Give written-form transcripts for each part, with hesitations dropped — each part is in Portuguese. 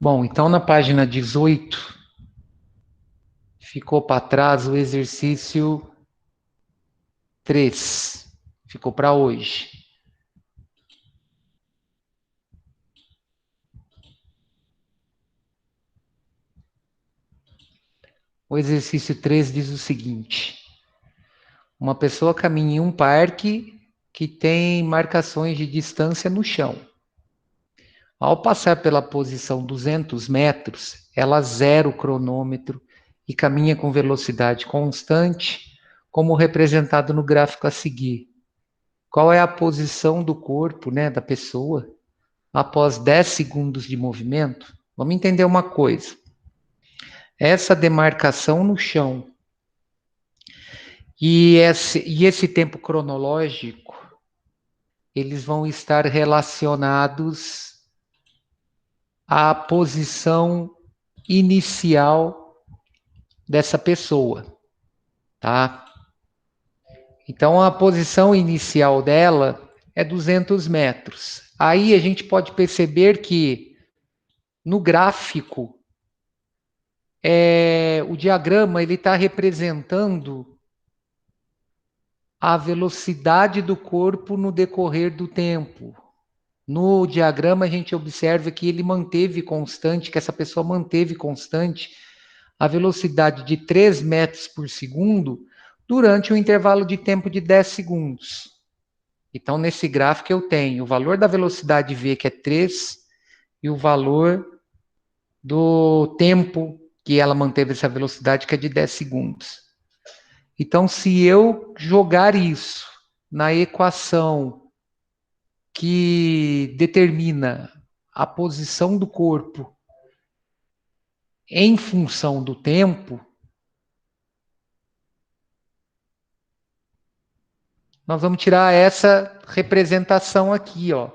Bom, então na página 18, ficou para trás o exercício 3. Ficou para hoje. O exercício 3 diz o seguinte: uma pessoa caminha em um parque que tem marcações de distância no chão. Ao passar pela posição 200 metros, ela zera o cronômetro e caminha com velocidade constante, como representado no gráfico a seguir. Qual é a posição do corpo, da pessoa, após 10 segundos de movimento? Vamos entender uma coisa. Essa demarcação no chão e esse tempo cronológico, eles vão estar relacionados à posição inicial dessa pessoa, tá? Então, a posição inicial dela é 200 metros. Aí a gente pode perceber que no gráfico, o diagrama ele está representando a velocidade do corpo no decorrer do tempo. No diagrama a gente observa que ele manteve constante, que essa pessoa manteve constante a velocidade de 3 metros por segundo durante um intervalo de tempo de 10 segundos. Então, nesse gráfico eu tenho o valor da velocidade V, que é 3, e o valor do tempo que ela manteve essa velocidade, que é de 10 segundos. Então, se eu jogar isso na equação que determina a posição do corpo em função do tempo, nós vamos tirar essa representação aqui, ó.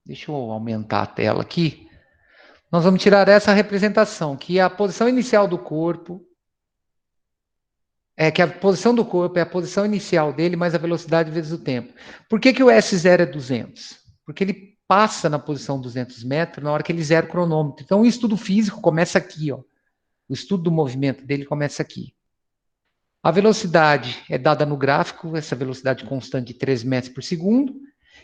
Deixa eu aumentar a tela aqui. Nós vamos tirar essa representação, que a posição inicial do corpo que a posição do corpo é a posição inicial dele mais a velocidade vezes o tempo. Por que o S0 é 200? Porque ele passa na posição 200 metros na hora que ele zera o cronômetro. Então, o estudo físico começa aqui, ó. O estudo do movimento dele começa aqui. A velocidade é dada no gráfico, essa velocidade constante de 3 metros por segundo,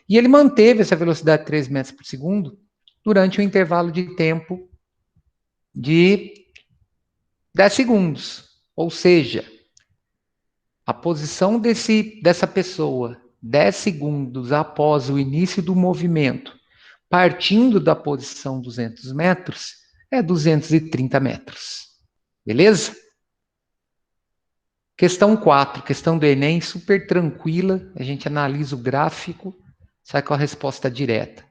e ele manteve essa velocidade de 3 metros por segundo durante um intervalo de tempo de 10 segundos. Ou seja, a posição dessa pessoa 10 segundos após o início do movimento, partindo da posição 200 metros, é 230 metros. Beleza? Questão 4, questão do Enem, super tranquila. A gente analisa o gráfico, sai com a resposta direta.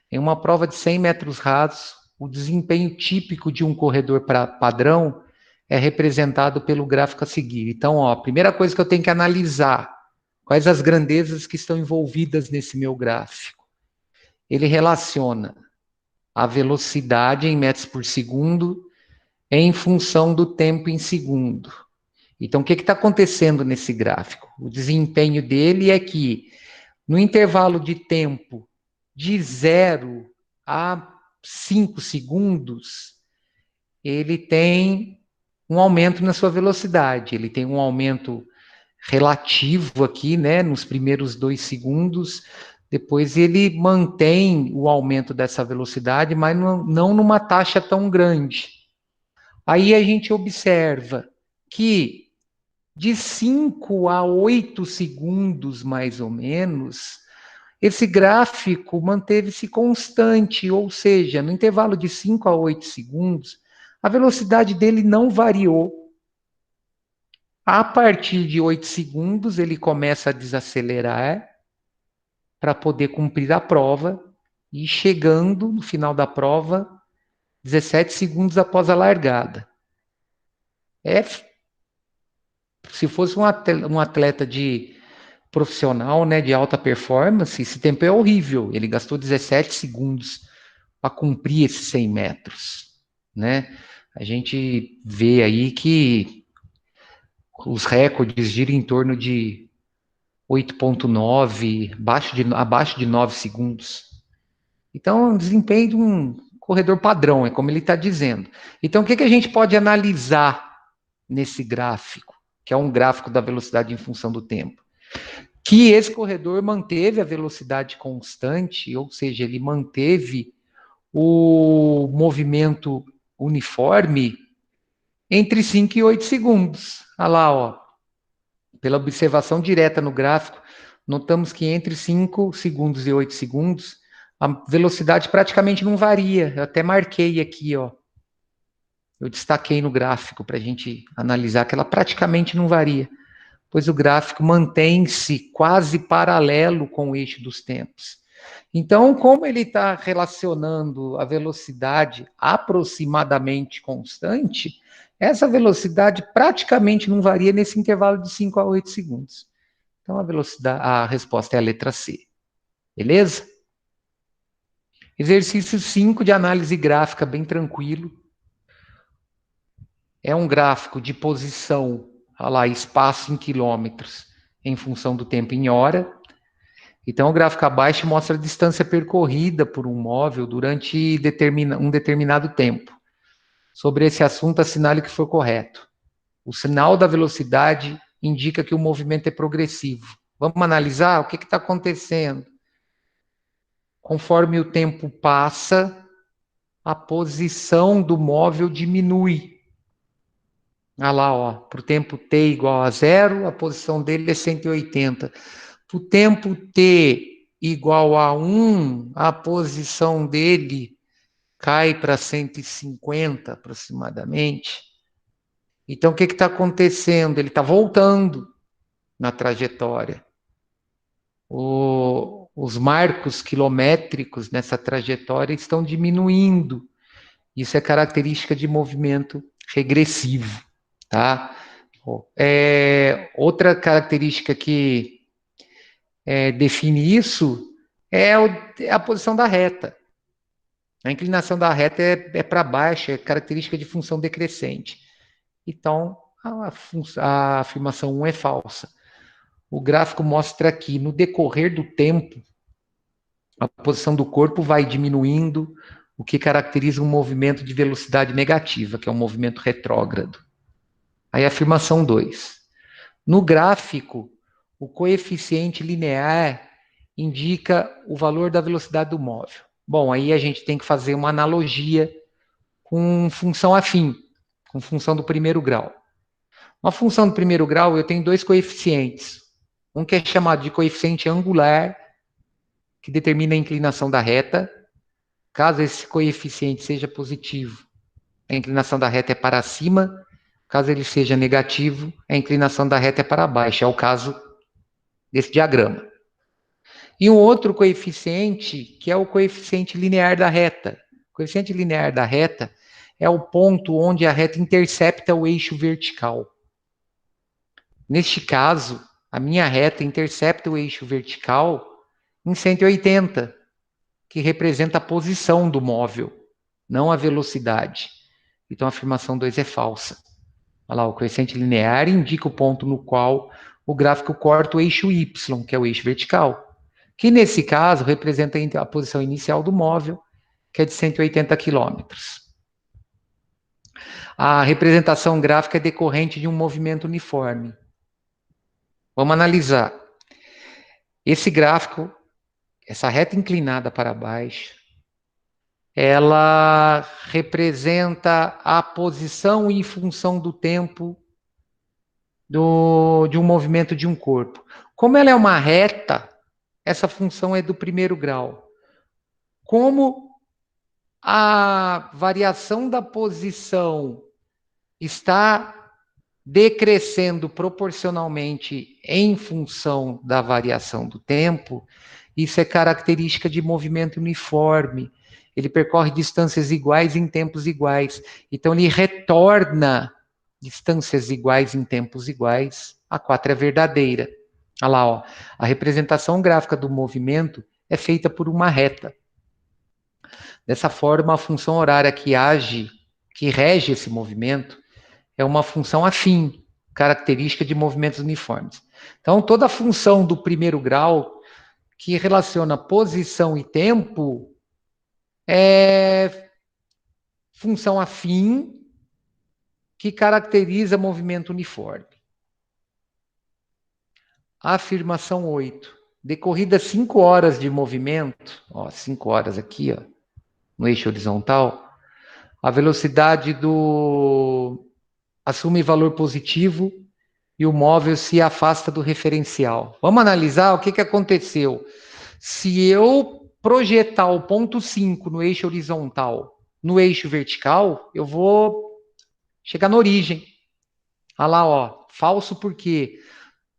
Em uma prova de 100 metros rasos, o desempenho típico de um corredor padrão é representado pelo gráfico a seguir. Então, ó, a primeira coisa que eu tenho que analisar, quais as grandezas que estão envolvidas nesse meu gráfico. Ele relaciona a velocidade em metros por segundo em função do tempo em segundo. Então, o que está acontecendo nesse gráfico? O desempenho dele é que, no intervalo de tempo de 0 a 5 segundos, ele tem um aumento na sua velocidade, ele tem um aumento relativo aqui, nos primeiros 2 segundos, depois ele mantém o aumento dessa velocidade, mas não numa taxa tão grande. Aí a gente observa que de 5 a 8 segundos, mais ou menos, esse gráfico manteve-se constante, ou seja, no intervalo de 5 a 8 segundos, a velocidade dele não variou. A partir de 8 segundos, ele começa a desacelerar para poder cumprir a prova e chegando no final da prova, 17 segundos após a largada. Se fosse um atleta de profissional, de alta performance, esse tempo é horrível. Ele gastou 17 segundos para cumprir esses 100 metros, A gente vê aí que os recordes giram em torno de 8,9, abaixo de 9 segundos. Então, é um desempenho corredor padrão, é como ele está dizendo. Então, o que a gente pode analisar nesse gráfico, que é um gráfico da velocidade em função do tempo? Que esse corredor manteve a velocidade constante, ou seja, ele manteve o movimento uniforme entre 5 e 8 segundos. Olha lá, ó. Pela observação direta no gráfico, notamos que entre 5 segundos e 8 segundos, a velocidade praticamente não varia. Eu até marquei aqui, ó. Eu destaquei no gráfico para a gente analisar que ela praticamente não varia, pois o gráfico mantém-se quase paralelo com o eixo dos tempos. Então, como ele está relacionando a velocidade aproximadamente constante, essa velocidade praticamente não varia nesse intervalo de 5 a 8 segundos. Então, a resposta é a letra C. Beleza? Exercício 5 de análise gráfica, bem tranquilo. É um gráfico de posição, olha lá, espaço em quilômetros, em função do tempo em hora. Então, o gráfico abaixo mostra a distância percorrida por um móvel durante um determinado tempo. Sobre esse assunto, assinale que for correto. O sinal da velocidade indica que o movimento é progressivo. Vamos analisar o que está acontecendo. Conforme o tempo passa, a posição do móvel diminui. Olha lá, ó, para o tempo t igual a 0, a posição dele é 180. Para o tempo t igual a 1, a posição dele cai para 150 aproximadamente. Então, o que está acontecendo? Ele está voltando na trajetória. Os marcos quilométricos nessa trajetória estão diminuindo. Isso é característica de movimento regressivo, tá? Outra característica que define isso é a posição da reta. A inclinação da reta é para baixo, é característica de função decrescente. Então, a afirmação 1 é falsa. O gráfico mostra que, no decorrer do tempo, a posição do corpo vai diminuindo, o que caracteriza um movimento de velocidade negativa, que é um movimento retrógrado. Aí, afirmação 2. No gráfico, o coeficiente linear indica o valor da velocidade do móvel. Bom, aí a gente tem que fazer uma analogia com função afim, com função do primeiro grau. Uma função do primeiro grau, eu tenho dois coeficientes. Um que é chamado de coeficiente angular, que determina a inclinação da reta. Caso esse coeficiente seja positivo, a inclinação da reta é para cima. Caso ele seja negativo, a inclinação da reta é para baixo. É o caso desse diagrama. E um outro coeficiente, que é o coeficiente linear da reta. O coeficiente linear da reta é o ponto onde a reta intercepta o eixo vertical. Neste caso, a minha reta intercepta o eixo vertical em 180, que representa a posição do móvel, não a velocidade. Então, a afirmação 2 é falsa. Olha lá, o coeficiente linear indica o ponto no qual o gráfico corta o eixo Y, que é o eixo vertical, que nesse caso representa a posição inicial do móvel, que é de 180 quilômetros. A representação gráfica é decorrente de um movimento uniforme. Vamos analisar. Esse gráfico, essa reta inclinada para baixo, ela representa a posição em função do tempo de um movimento de um corpo. Como ela é uma reta, essa função é do primeiro grau. Como a variação da posição está decrescendo proporcionalmente em função da variação do tempo, isso é característica de movimento uniforme. Ele percorre distâncias iguais em tempos iguais. Então, ele retorna distâncias iguais em tempos iguais. A 4 é verdadeira. Olha lá, ó. A representação gráfica do movimento é feita por uma reta. Dessa forma, a função horária que rege esse movimento, é uma função afim, característica de movimentos uniformes. Então, toda a função do primeiro grau que relaciona posição e tempo é função afim que caracteriza movimento uniforme. Afirmação 8. Decorridas 5 horas de movimento, 5 horas aqui, no eixo horizontal, a velocidade assume valor positivo e o móvel se afasta do referencial. Vamos analisar o que aconteceu. Se eu projetar o ponto 5 no eixo horizontal, no eixo vertical, eu vou chegar na origem. Olha lá, falso por quê?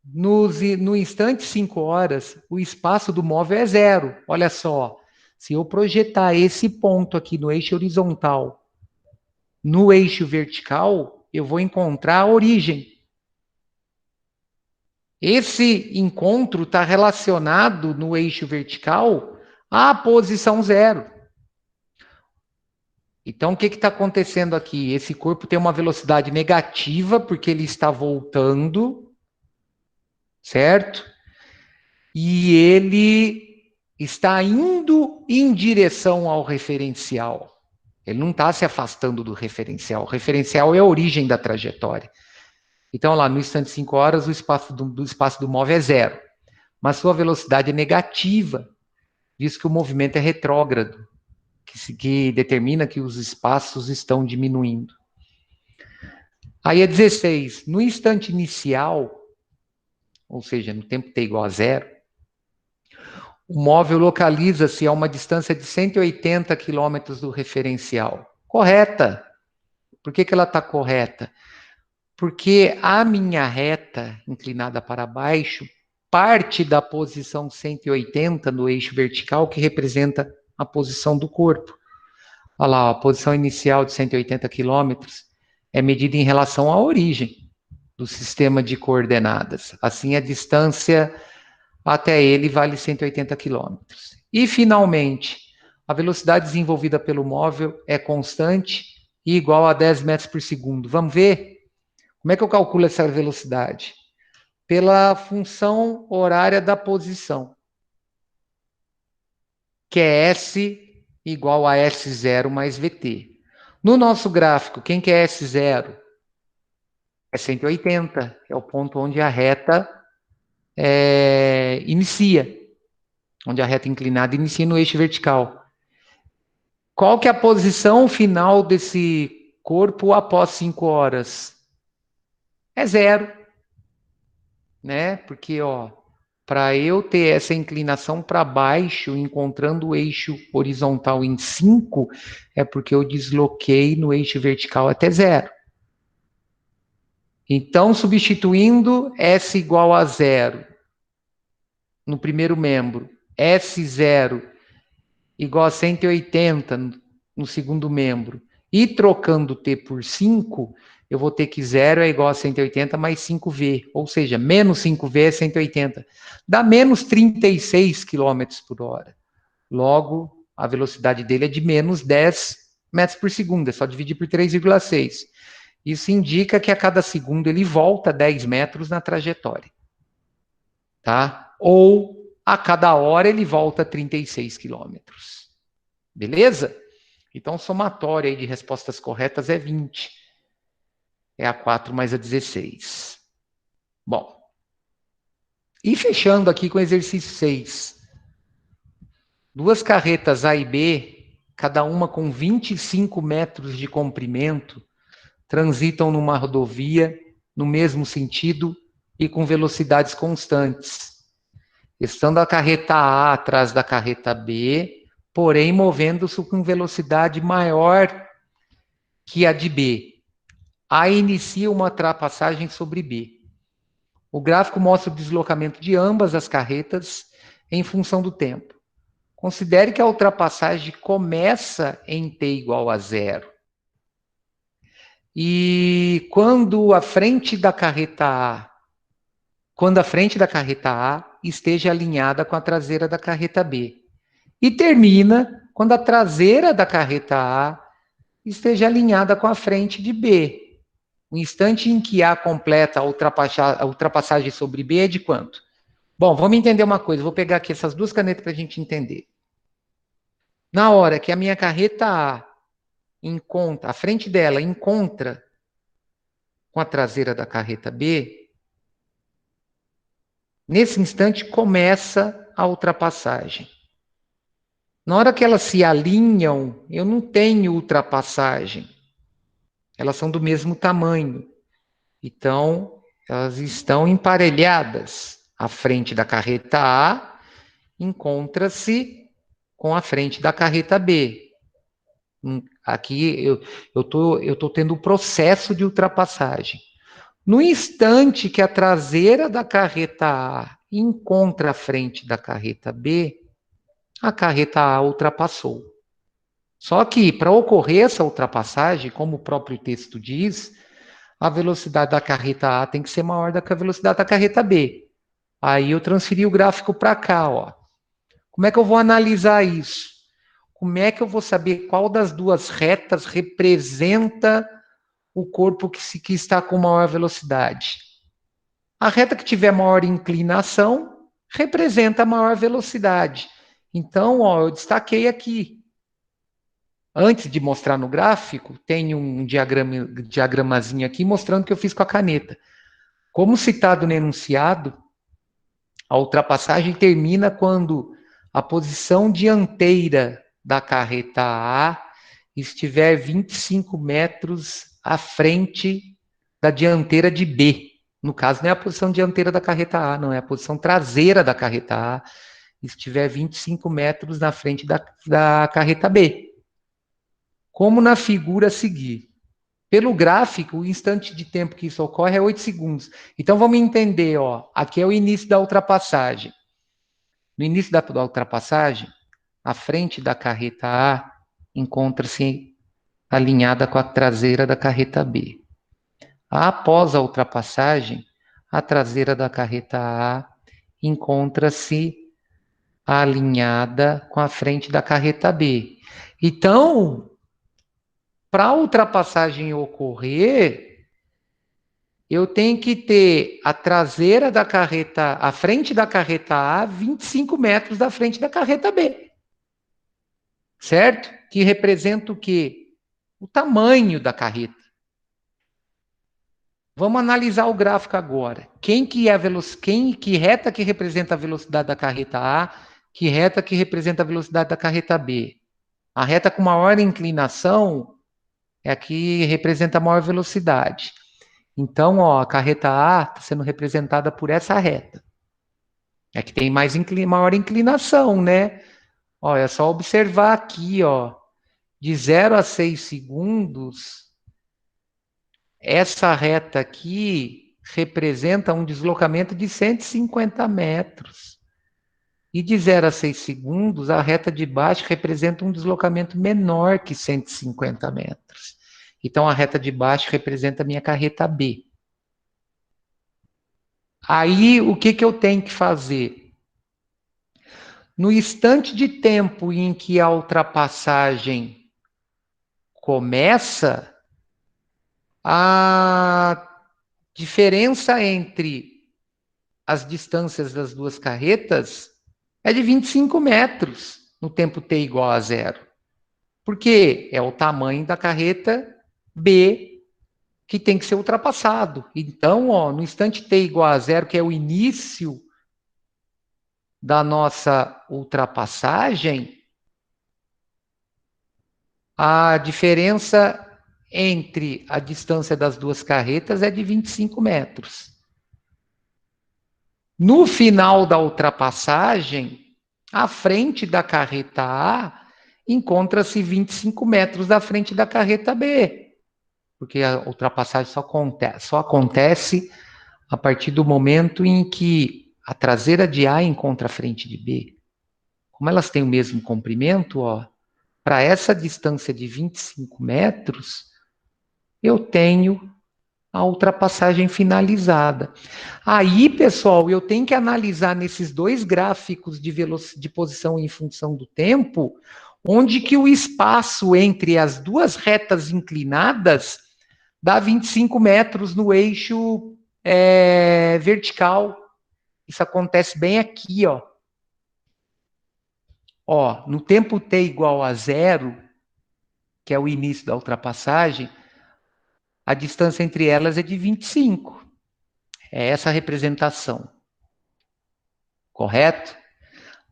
No instante 5 horas, o espaço do móvel é zero. Olha só, se eu projetar esse ponto aqui no eixo horizontal, no eixo vertical, eu vou encontrar a origem. Esse encontro está relacionado no eixo vertical à posição zero. Então, o que está acontecendo aqui? Esse corpo tem uma velocidade negativa, porque ele está voltando, certo? E ele está indo em direção ao referencial. Ele não está se afastando do referencial. O referencial é a origem da trajetória. Então, lá no instante 5 horas, o espaço do móvel é zero. Mas sua velocidade é negativa, visto que o movimento é retrógrado, que determina que os espaços estão diminuindo. Aí é 16. No instante inicial, ou seja, no tempo t igual a zero, o móvel localiza-se a uma distância de 180 quilômetros do referencial. Correta. Por que ela está correta? Porque a minha reta, inclinada para baixo, parte da posição 180 no eixo vertical, que representa a posição do corpo. Olha lá, a posição inicial de 180 quilômetros é medida em relação à origem do sistema de coordenadas. Assim, a distância até ele vale 180 quilômetros. E, finalmente, a velocidade desenvolvida pelo móvel é constante e igual a 10 metros por segundo. Vamos ver? Como é que eu calculo essa velocidade? Pela função horária da posição, que é S igual a S0 mais VT. No nosso gráfico, quem que é S0? É 180, que é o ponto onde a reta inicia, onde a reta inclinada inicia no eixo vertical. Qual que é a posição final desse corpo após 5 horas? É zero, né? Porque, para eu ter essa inclinação para baixo, encontrando o eixo horizontal em 5, é porque eu desloquei no eixo vertical até zero. Então, substituindo S igual a zero no primeiro membro, S0 igual a 180 no segundo membro, e trocando T por 5, eu vou ter que 0 é igual a 180 mais 5V, ou seja, menos 5V é 180. Dá menos 36 km por hora. Logo, a velocidade dele é de menos 10 metros por segundo, é só dividir por 3,6. Isso indica que a cada segundo ele volta 10 metros na trajetória. Tá? Ou a cada hora ele volta 36 quilômetros. Beleza? Então, o somatório aí de respostas corretas é 20. É a 4 mais a 16. Bom. E fechando aqui com o exercício 6. Duas carretas A e B, cada uma com 25 metros de comprimento, transitam numa rodovia no mesmo sentido e com velocidades constantes. Estando a carreta A atrás da carreta B, porém movendo-se com velocidade maior que a de B. A inicia uma ultrapassagem sobre B. O gráfico mostra o deslocamento de ambas as carretas em função do tempo. Considere que a ultrapassagem começa em t igual a zero. E quando a frente da carreta A esteja alinhada com a traseira da carreta B. E termina quando a traseira da carreta A esteja alinhada com a frente de B. O instante em que A completa a ultrapassagem sobre B é de quanto? Bom, vamos entender uma coisa. Vou pegar aqui essas duas canetas para a gente entender. Na hora que a minha carreta A encontra, a frente dela encontra com a traseira da carreta B, nesse instante começa a ultrapassagem. Na hora que elas se alinham, eu não tenho ultrapassagem. Elas são do mesmo tamanho. Então, elas estão emparelhadas. A frente da carreta A encontra-se com a frente da carreta B. Aqui eu tô tendo o processo de ultrapassagem. No instante que a traseira da carreta A encontra a frente da carreta B, a carreta A ultrapassou. Só que, para ocorrer essa ultrapassagem, como o próprio texto diz, a velocidade da carreta A tem que ser maior do que a velocidade da carreta B. Aí eu transferi o gráfico para cá, ó. Como é que eu vou analisar isso? Como é que eu vou saber qual das duas retas representa o corpo que está com maior velocidade? A reta que tiver maior inclinação representa a maior velocidade. Então, ó, eu destaquei aqui. Antes de mostrar no gráfico, tem um diagramazinho aqui mostrando o que eu fiz com a caneta. Como citado no enunciado, a ultrapassagem termina quando a posição dianteira da carreta A estiver 25 metros à frente da dianteira de B. No caso, não é a posição dianteira da carreta A, não é a posição traseira da carreta A, estiver 25 metros na frente da carreta B. Como na figura a seguir. Pelo gráfico, o instante de tempo que isso ocorre é 8 segundos. Então, vamos entender, ó, aqui é o início da ultrapassagem. No início da ultrapassagem, a frente da carreta A encontra-se alinhada com a traseira da carreta B. Após a ultrapassagem, a traseira da carreta A encontra-se alinhada com a frente da carreta B. Então, para a ultrapassagem ocorrer, eu tenho que ter a traseira da carreta, a frente da carreta A, 25 metros da frente da carreta B. Certo? Que representa o quê? O tamanho da carreta. Vamos analisar o gráfico agora. Que reta que representa a velocidade da carreta A, que reta que representa a velocidade da carreta B? A reta com maior inclinação é a que representa a maior velocidade. Então, ó, a carreta A está sendo representada por essa reta. É que tem maior inclinação, né? Ó, é só observar aqui, ó, de 0 a 6 segundos, essa reta aqui representa um deslocamento de 150 metros. E de 0 a 6 segundos, a reta de baixo representa um deslocamento menor que 150 metros. Então, a reta de baixo representa a minha carreta B. Aí, o que eu tenho que fazer? No instante de tempo em que a ultrapassagem começa, a diferença entre as distâncias das duas carretas é de 25 metros no tempo t igual a zero. Porque é o tamanho da carreta B que tem que ser ultrapassado. Então, ó, no instante t igual a zero, que é o início da nossa ultrapassagem, a diferença entre a distância das duas carretas é de 25 metros. No final da ultrapassagem, a frente da carreta A encontra-se 25 metros da frente da carreta B, porque a ultrapassagem só acontece a partir do momento em que a traseira de A encontra a frente de B. Como elas têm o mesmo comprimento, ó, para essa distância de 25 metros, eu tenho a ultrapassagem finalizada. Aí, pessoal, eu tenho que analisar nesses dois gráficos de posição em função do tempo, onde que o espaço entre as duas retas inclinadas dá 25 metros no eixo vertical. Isso acontece bem aqui, ó. Ó, no tempo t igual a zero, que é o início da ultrapassagem, a distância entre elas é de 25. É essa a representação. Correto?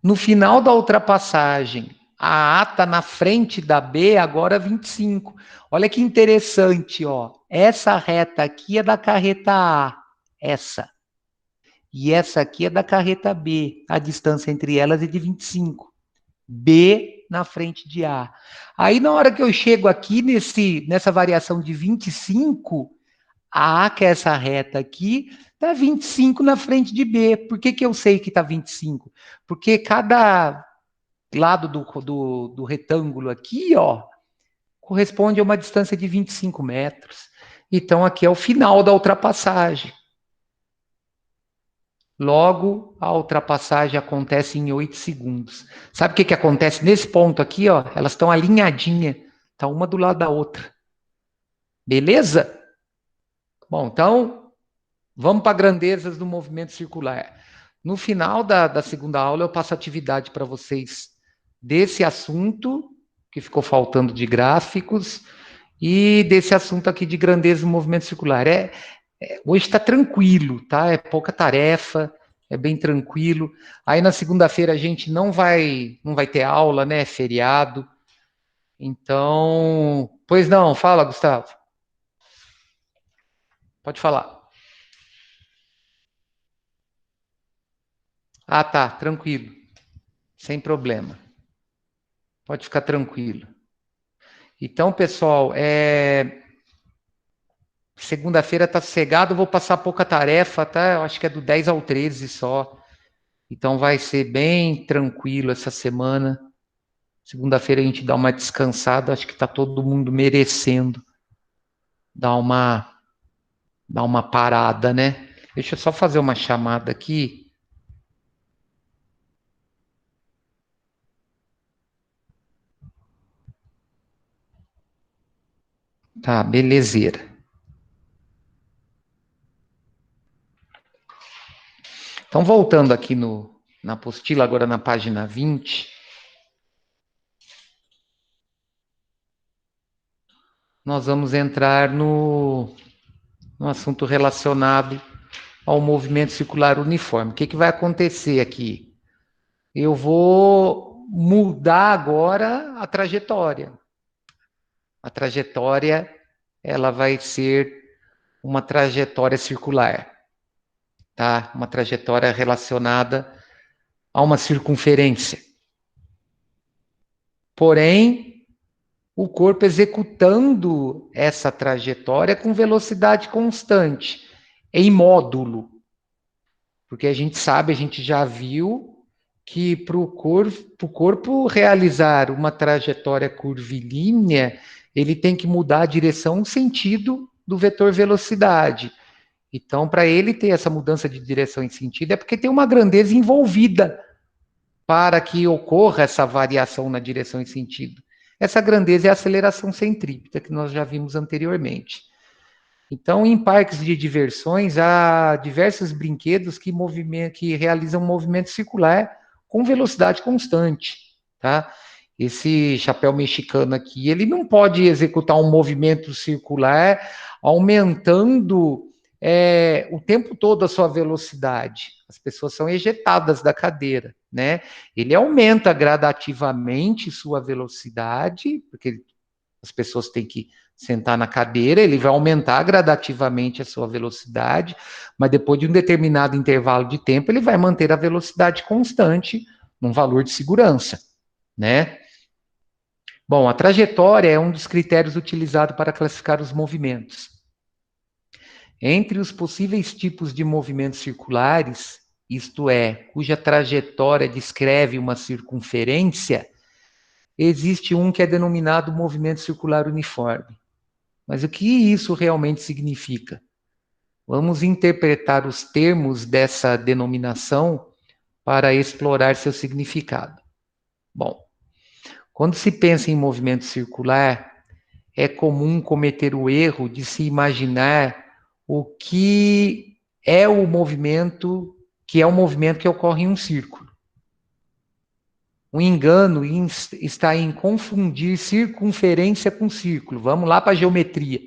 No final da ultrapassagem, a A está na frente da B, agora 25. Olha que interessante, ó. Essa reta aqui é da carreta A, essa. E essa aqui é da carreta B. A distância entre elas é de 25. B na frente de A. Aí, na hora que eu chego aqui nessa variação de 25, a A, que é essa reta aqui, está 25 na frente de B. Por que, que eu sei que está 25? Porque cada lado do retângulo aqui, ó, corresponde a uma distância de 25 metros. Então, aqui é o final da ultrapassagem. Logo, a ultrapassagem acontece em 8 segundos. Sabe o que, que acontece nesse ponto aqui, ó? Elas estão alinhadinhas, tá uma do lado da outra. Beleza? Bom, então, vamos para grandezas do movimento circular. No final da segunda aula, eu passo atividade para vocês desse assunto, que ficou faltando de gráficos, e desse assunto aqui de grandeza do movimento circular. Hoje está tranquilo, tá? É pouca tarefa, é bem tranquilo. Aí na segunda-feira a gente não vai ter aula, né? É feriado. Então, pois não, fala, Gustavo. Pode falar. Ah, tá, tranquilo. Sem problema. Pode ficar tranquilo. Então, pessoal, segunda-feira tá sossegado, vou passar pouca tarefa, tá? Eu acho que é do 10 ao 13 só. Então vai ser bem tranquilo essa semana. Segunda-feira a gente dá uma descansada, acho que está todo mundo merecendo dar uma parada, né? Deixa eu só fazer uma chamada aqui. Tá, belezeira. Então, voltando aqui na apostila, agora na página 20, nós vamos entrar no assunto relacionado ao movimento circular uniforme. O que vai acontecer aqui? Eu vou mudar agora a trajetória. A trajetória, ela vai ser uma trajetória circular, tá? Uma trajetória relacionada a uma circunferência. Porém, o corpo executando essa trajetória com velocidade constante, em módulo. Porque a gente sabe, a gente já viu que para o corpo realizar uma trajetória curvilínea, ele tem que mudar a direção, o sentido do vetor velocidade. Então, para ele ter essa mudança de direção e sentido, é porque tem uma grandeza envolvida para que ocorra essa variação na direção e sentido. Essa grandeza é a aceleração centrípeta, que nós já vimos anteriormente. Então, em parques de diversões, há diversos brinquedos que realizam movimento circular com velocidade constante, tá? Esse chapéu mexicano aqui, ele não pode executar um movimento circular aumentando o tempo todo a sua velocidade. As pessoas são ejetadas da cadeira, né? Ele aumenta gradativamente sua velocidade, porque as pessoas têm que sentar na cadeira, ele vai aumentar gradativamente a sua velocidade, mas depois de um determinado intervalo de tempo, ele vai manter a velocidade constante num valor de segurança, né? Bom, a trajetória é um dos critérios utilizados para classificar os movimentos. Entre os possíveis tipos de movimentos circulares, isto é, cuja trajetória descreve uma circunferência, existe um que é denominado movimento circular uniforme. Mas o que isso realmente significa? Vamos interpretar os termos dessa denominação para explorar seu significado. Bom, quando se pensa em movimento circular, é comum cometer o erro de se imaginar o que é o movimento que ocorre em um círculo. O engano está em confundir circunferência com círculo. Vamos lá para a geometria.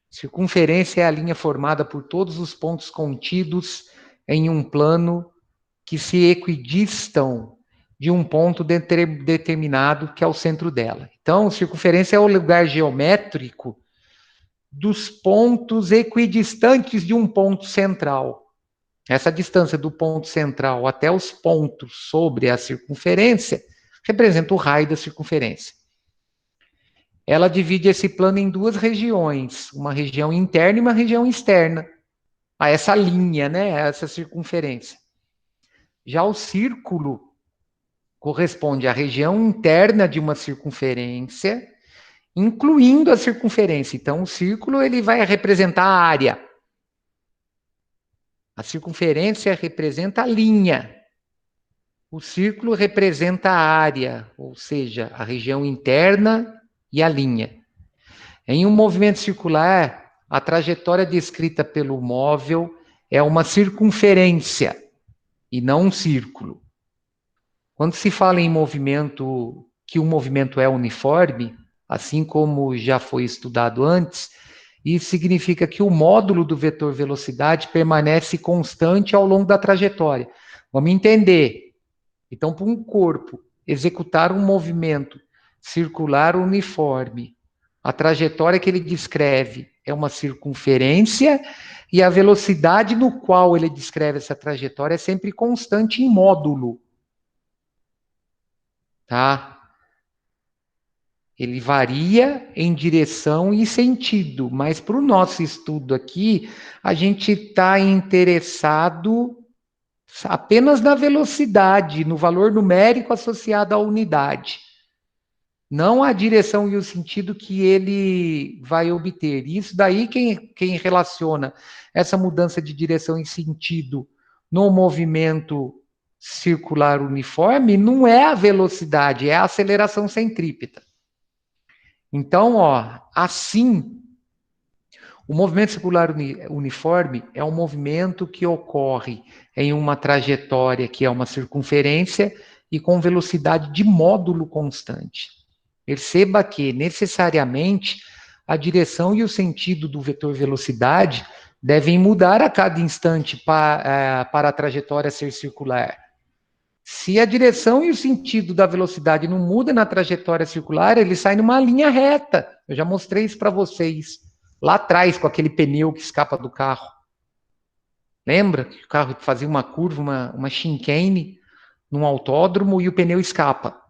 Circunferência é a linha formada por todos os pontos contidos em um plano que se equidistam de um ponto determinado que é o centro dela. Então, circunferência é o lugar geométrico dos pontos equidistantes de um ponto central. Essa distância do ponto central até os pontos sobre a circunferência representa o raio da circunferência. Ela divide esse plano em duas regiões, uma região interna e uma região externa, a essa linha, né, a essa circunferência. Já o círculo corresponde à região interna de uma circunferência, incluindo a circunferência. Então, o círculo ele vai representar a área. A circunferência representa a linha. O círculo representa a área, ou seja, a região interna e a linha. Em um movimento circular, a trajetória descrita pelo móvel é uma circunferência e não um círculo. Quando se fala em movimento, que o movimento é uniforme, assim como já foi estudado antes, isso significa que o módulo do vetor velocidade permanece constante ao longo da trajetória. Vamos entender. Então, para um corpo executar um movimento circular uniforme, a trajetória que ele descreve é uma circunferência e a velocidade no qual ele descreve essa trajetória é sempre constante em módulo. Tá? Ele varia em direção e sentido, mas para o nosso estudo aqui, a gente está interessado apenas na velocidade, no valor numérico associado à unidade. Não a direção e o sentido que ele vai obter. Isso daí, quem relaciona essa mudança de direção e sentido no movimento circular uniforme não é a velocidade, é a aceleração centrípeta. Então, assim, o movimento circular uniforme é um movimento que ocorre em uma trajetória que é uma circunferência e com velocidade de módulo constante. Perceba que, necessariamente, a direção e o sentido do vetor velocidade devem mudar a cada instante para a trajetória ser circular. Se a direção e o sentido da velocidade não mudam na trajetória circular, ele sai numa linha reta. Eu já mostrei isso para vocês lá atrás, com aquele pneu que escapa do carro. Lembra que o carro fazia uma curva, uma chicane, num autódromo e o pneu escapa?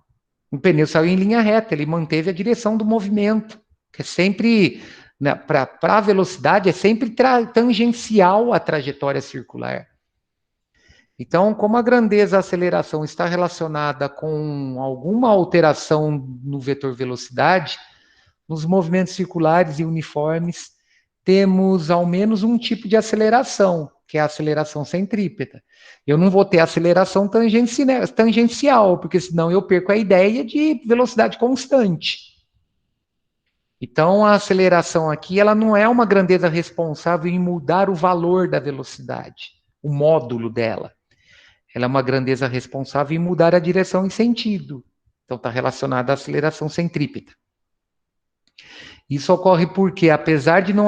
O pneu saiu em linha reta, ele manteve a direção do movimento, que é sempre, né, para a velocidade, é sempre tangencial à trajetória circular. Então, como a grandeza da aceleração está relacionada com alguma alteração no vetor velocidade, nos movimentos circulares e uniformes, temos ao menos um tipo de aceleração, que é a aceleração centrípeta. Eu não vou ter aceleração tangencial, porque senão eu perco a ideia de velocidade constante. Então, a aceleração aqui, ela não é uma grandeza responsável em mudar o valor da velocidade, o módulo dela. Ela é uma grandeza responsável em mudar a direção e sentido. Então, está relacionada à aceleração centrípeta. Isso ocorre porque, apesar de não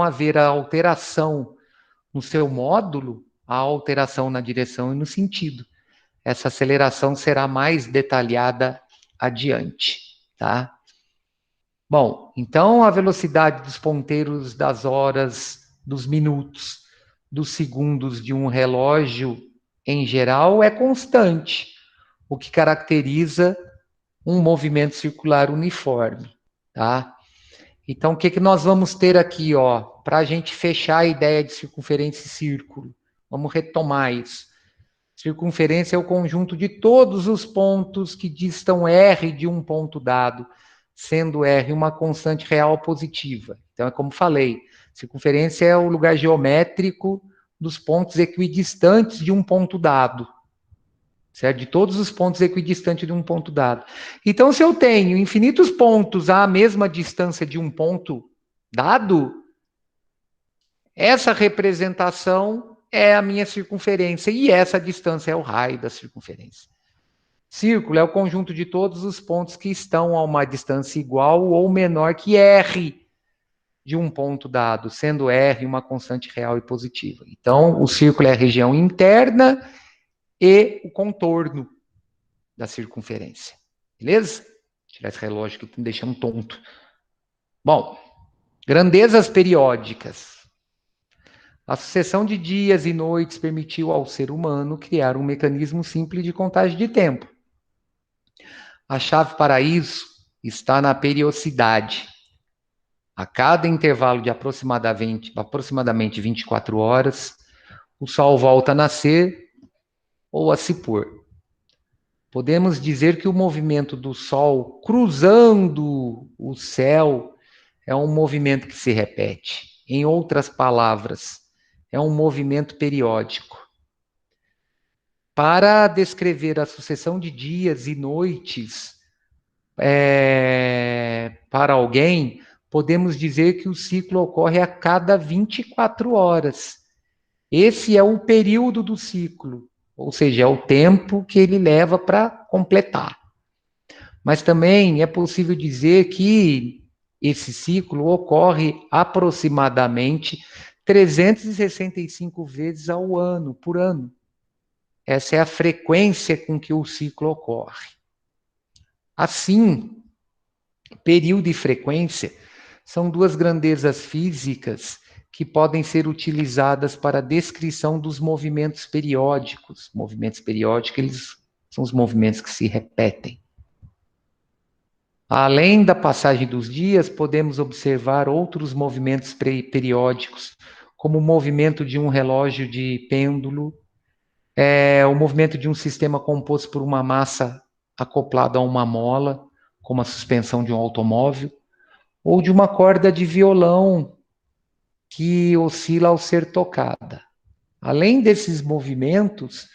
haver a alteração no seu módulo, há alteração na direção e no sentido. Essa aceleração será mais detalhada adiante, tá? Bom, então a velocidade dos ponteiros das horas, dos minutos, dos segundos de um relógio, em geral, é constante, o que caracteriza um movimento circular uniforme, tá? Então, o que nós vamos ter aqui, para a gente fechar a ideia de circunferência e círculo? Vamos retomar isso. Circunferência é o conjunto de todos os pontos que distam R de um ponto dado, sendo R uma constante real positiva. Então, é como falei, circunferência é o lugar geométrico dos pontos equidistantes de um ponto dado. Certo? De todos os pontos equidistantes de um ponto dado. Então, se eu tenho infinitos pontos à mesma distância de um ponto dado, essa representação é a minha circunferência, e essa distância é o raio da circunferência. Círculo é o conjunto de todos os pontos que estão a uma distância igual ou menor que R de um ponto dado, sendo R uma constante real e positiva. Então, o círculo é a região interna e o contorno da circunferência. Beleza? Tirar esse relógio que tá me deixando tonto. Bom, grandezas periódicas. A sucessão de dias e noites permitiu ao ser humano criar um mecanismo simples de contagem de tempo. A chave para isso está na periodicidade. A cada intervalo de aproximadamente 24 horas, o Sol volta a nascer ou a se pôr. Podemos dizer que o movimento do Sol cruzando o céu é um movimento que se repete. Em outras palavras, é um movimento periódico. Para descrever a sucessão de dias e noites para alguém, podemos dizer que o ciclo ocorre a cada 24 horas. Esse é o período do ciclo, ou seja, é o tempo que ele leva para completar. Mas também é possível dizer que esse ciclo ocorre aproximadamente 365 vezes ao ano, por ano. Essa é a frequência com que o ciclo ocorre. Assim, período e frequência são duas grandezas físicas que podem ser utilizadas para a descrição dos movimentos periódicos. Movimentos periódicos, eles são os movimentos que se repetem. Além da passagem dos dias, podemos observar outros movimentos periódicos, como o movimento de um relógio de pêndulo, o movimento de um sistema composto por uma massa acoplada a uma mola, como a suspensão de um automóvel, ou de uma corda de violão que oscila ao ser tocada. Além desses movimentos,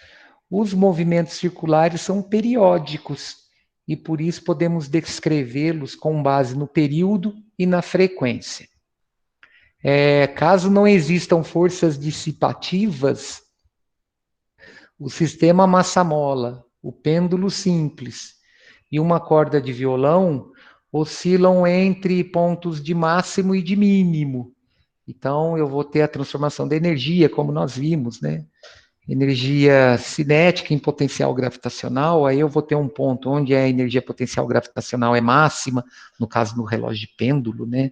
os movimentos circulares são periódicos e por isso podemos descrevê-los com base no período e na frequência. Caso não existam forças dissipativas, o sistema massa-mola, o pêndulo simples e uma corda de violão oscilam entre pontos de máximo e de mínimo. Então, eu vou ter a transformação da energia, como nós vimos, né? Energia cinética em potencial gravitacional, aí eu vou ter um ponto onde a energia potencial gravitacional é máxima, no caso do relógio de pêndulo, né?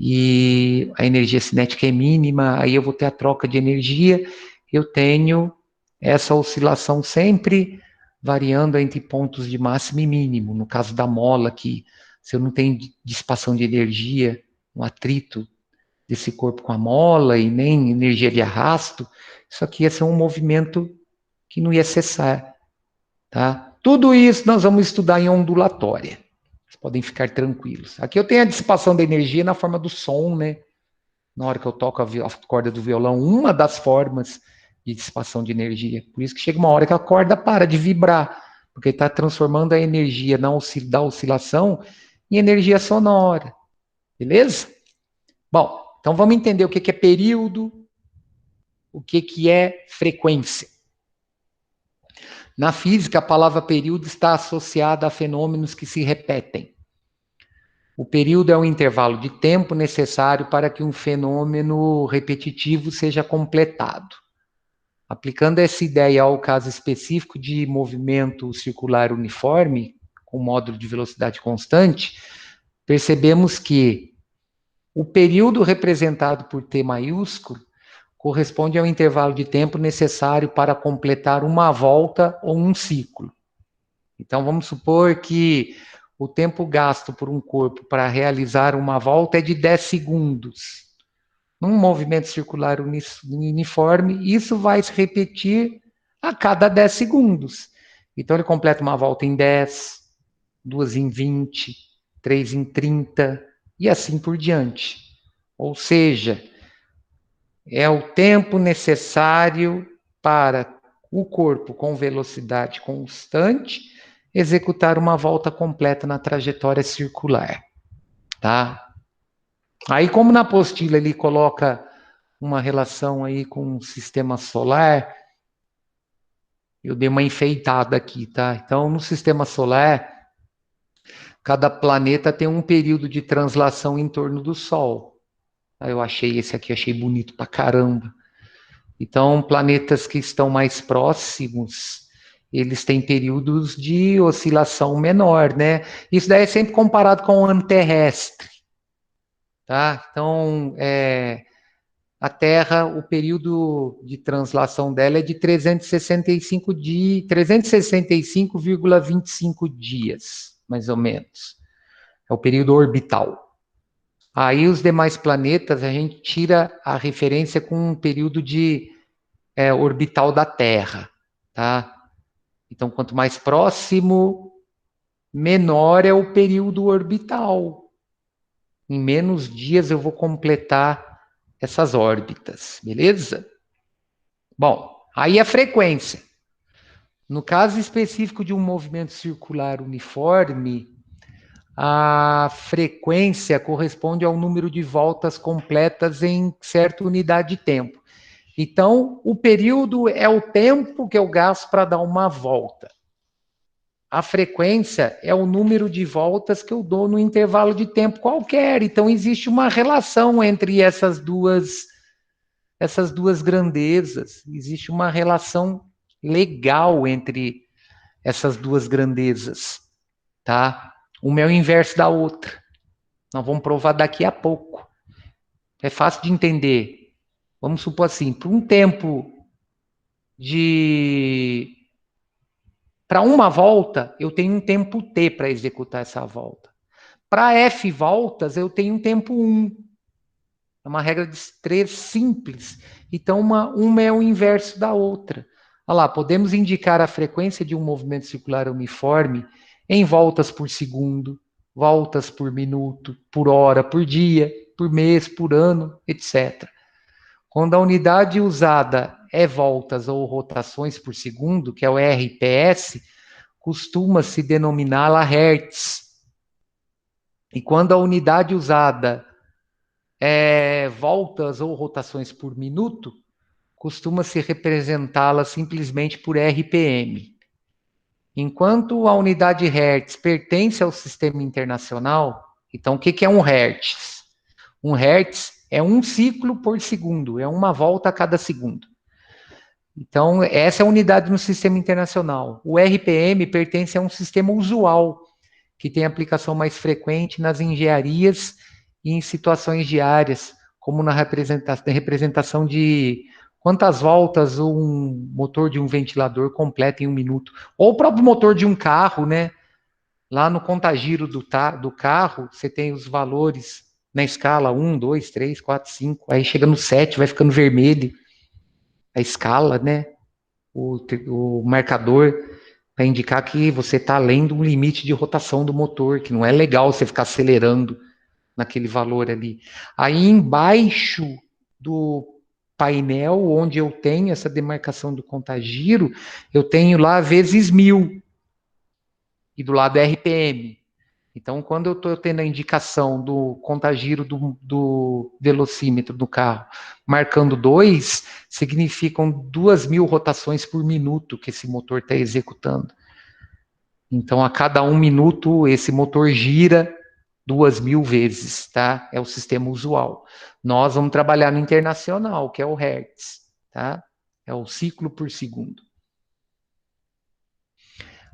E a energia cinética é mínima, aí eu vou ter a troca de energia, eu tenho essa oscilação sempre variando entre pontos de máximo e mínimo. No caso da mola, que se eu não tenho dissipação de energia, um atrito desse corpo com a mola e nem energia de arrasto, isso aqui ia ser um movimento que não ia cessar, tá? Tudo isso nós vamos estudar em ondulatória. Vocês podem ficar tranquilos. Aqui eu tenho a dissipação da energia na forma do som, né? Na hora que eu toco a corda do violão, uma das formas de dissipação de energia. Por isso que chega uma hora que a corda para de vibrar, porque está transformando a energia da oscilação em energia sonora. Beleza? Bom, então vamos entender o que é período, o que é frequência. Na física, a palavra período está associada a fenômenos que se repetem. O período é um intervalo de tempo necessário para que um fenômeno repetitivo seja completado. Aplicando essa ideia ao caso específico de movimento circular uniforme, com módulo de velocidade constante, percebemos que o período representado por T maiúsculo corresponde ao intervalo de tempo necessário para completar uma volta ou um ciclo. Então, vamos supor que o tempo gasto por um corpo para realizar uma volta é de 10 segundos. Num movimento circular uniforme, isso vai se repetir a cada 10 segundos. Então, ele completa uma volta em 10, duas em 20, 3 em 30 e assim por diante. Ou seja, é o tempo necessário para o corpo com velocidade constante executar uma volta completa na trajetória circular, tá? Aí, como na apostila ele coloca uma relação aí com o sistema solar, Eu dei uma enfeitada aqui, tá? Então, no sistema solar, cada planeta tem um período de translação em torno do Sol. Eu achei esse aqui, achei bonito pra caramba. Então, planetas que estão mais próximos, eles têm períodos de oscilação menor, né? Isso daí é sempre comparado com o ano terrestre, tá? Então, a Terra, o período de translação dela é de 365,25 dias, mais ou menos. É o período orbital. Aí os demais planetas, a gente tira a referência com um período de orbital da Terra, tá? Então, quanto mais próximo, menor é o período orbital. Em menos dias eu vou completar essas órbitas, beleza? Bom, aí a frequência. No caso específico de um movimento circular uniforme, a frequência corresponde ao número de voltas completas em certa unidade de tempo. Então, o período é o tempo que eu gasto para dar uma volta. A frequência é o número de voltas que eu dou no intervalo de tempo qualquer. Então, existe uma relação entre essas duas grandezas. Existe uma relação legal entre essas duas grandezas, tá? Uma é o inverso da outra. Nós vamos provar daqui a pouco. É fácil de entender. Vamos supor assim, por um tempo de... Para uma volta, eu tenho um tempo t para executar essa volta. Para f voltas, eu tenho um tempo 1. É uma regra de 3 simples. Então, uma é o inverso da outra. Olha lá, podemos indicar a frequência de um movimento circular uniforme em voltas por segundo, voltas por minuto, por hora, por dia, por mês, por ano, etc. Quando a unidade usada é voltas ou rotações por segundo, que é o RPS, costuma-se denominá-la Hertz. E quando a unidade usada é voltas ou rotações por minuto, costuma-se representá-la simplesmente por RPM. Enquanto a unidade Hertz pertence ao sistema internacional, então o que é um Hertz? Um Hertz é um ciclo por segundo, é uma volta a cada segundo. Então, essa é a unidade no sistema internacional. O RPM pertence a um sistema usual, que tem aplicação mais frequente nas engenharias e em situações diárias, como na representação de quantas voltas um motor de um ventilador completa em um minuto. Ou o próprio motor de um carro, né? Lá no contagiro do carro, você tem os valores na escala 1, 2, 3, 4, 5. Aí chega no 7, vai ficando vermelho. A escala, né? O marcador para indicar que você está além do limite de rotação do motor, que não é legal você ficar acelerando naquele valor ali. Aí embaixo do painel, onde eu tenho essa demarcação do contagiro, eu tenho lá vezes 1000, e do lado RPM. Então, quando eu estou tendo a indicação do contagiro do velocímetro do carro marcando 2, significam 2.000 rotações por minuto que esse motor está executando. Então, a cada 1 minuto, esse motor gira 2.000 vezes, tá? É o sistema usual. Nós vamos trabalhar no internacional, que é o Hertz, tá? É o ciclo por segundo.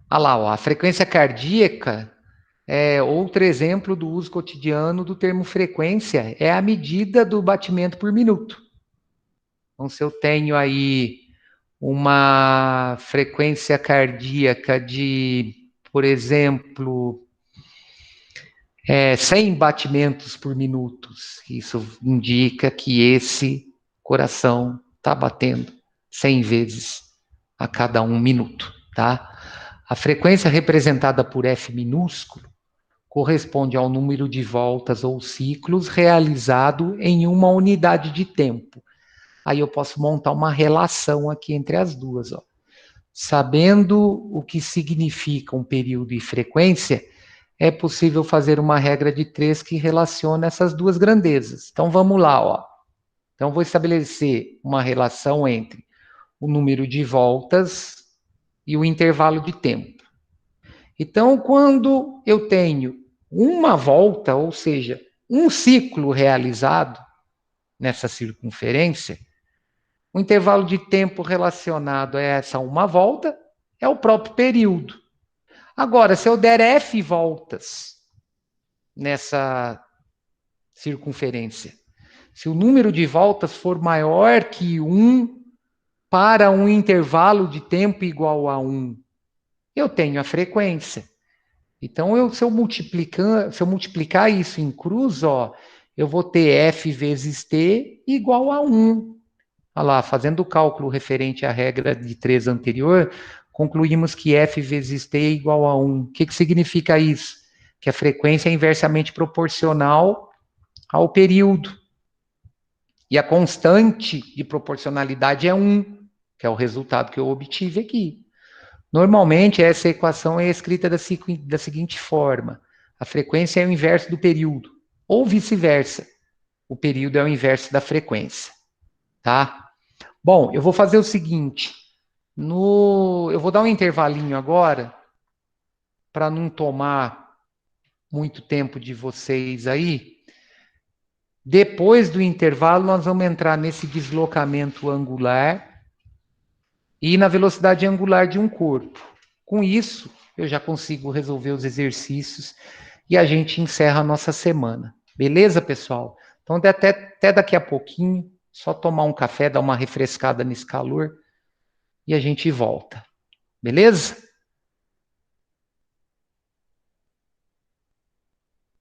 Olha lá, ó, a frequência cardíaca é outro exemplo do uso cotidiano do termo frequência, é a medida do batimento por minuto. Então, se eu tenho aí uma frequência cardíaca de, por exemplo, 100 batimentos por minuto, isso indica que esse coração está batendo 100 vezes a cada 1 minuto, tá? A frequência representada por F minúsculo corresponde ao número de voltas ou ciclos realizado em uma unidade de tempo. Aí eu posso montar uma relação aqui entre as duas, ó. Sabendo o que significa um período e frequência, é possível fazer uma regra de 3 que relaciona essas duas grandezas. Então vamos lá, ó. Então vou estabelecer uma relação entre o número de voltas e o intervalo de tempo. Então, quando eu tenho uma volta, ou seja, um ciclo realizado nessa circunferência, o intervalo de tempo relacionado a essa uma volta é o próprio período. Agora, se eu der F voltas nessa circunferência, se o número de voltas for maior que 1 para um intervalo de tempo igual a 1, eu tenho a frequência. Então, se eu multiplicar isso em cruz, ó, eu vou ter F vezes T igual a 1. Olha lá, fazendo o cálculo referente à regra de 3 anterior, concluímos que F vezes T é igual a 1. O que significa isso? Que a frequência é inversamente proporcional ao período. E a constante de proporcionalidade é 1, que é o resultado que eu obtive aqui. Normalmente, essa equação é escrita da seguinte forma: a frequência é o inverso do período, ou vice-versa. O período é o inverso da frequência, tá? Bom, eu vou fazer o seguinte, eu vou dar um intervalinho agora, para não tomar muito tempo de vocês aí. Depois do intervalo, nós vamos entrar nesse deslocamento angular e na velocidade angular de um corpo. Com isso, eu já consigo resolver os exercícios e a gente encerra a nossa semana. Beleza, pessoal? Então, até daqui a pouquinho, só tomar um café, dar uma refrescada nesse calor e a gente volta. Beleza?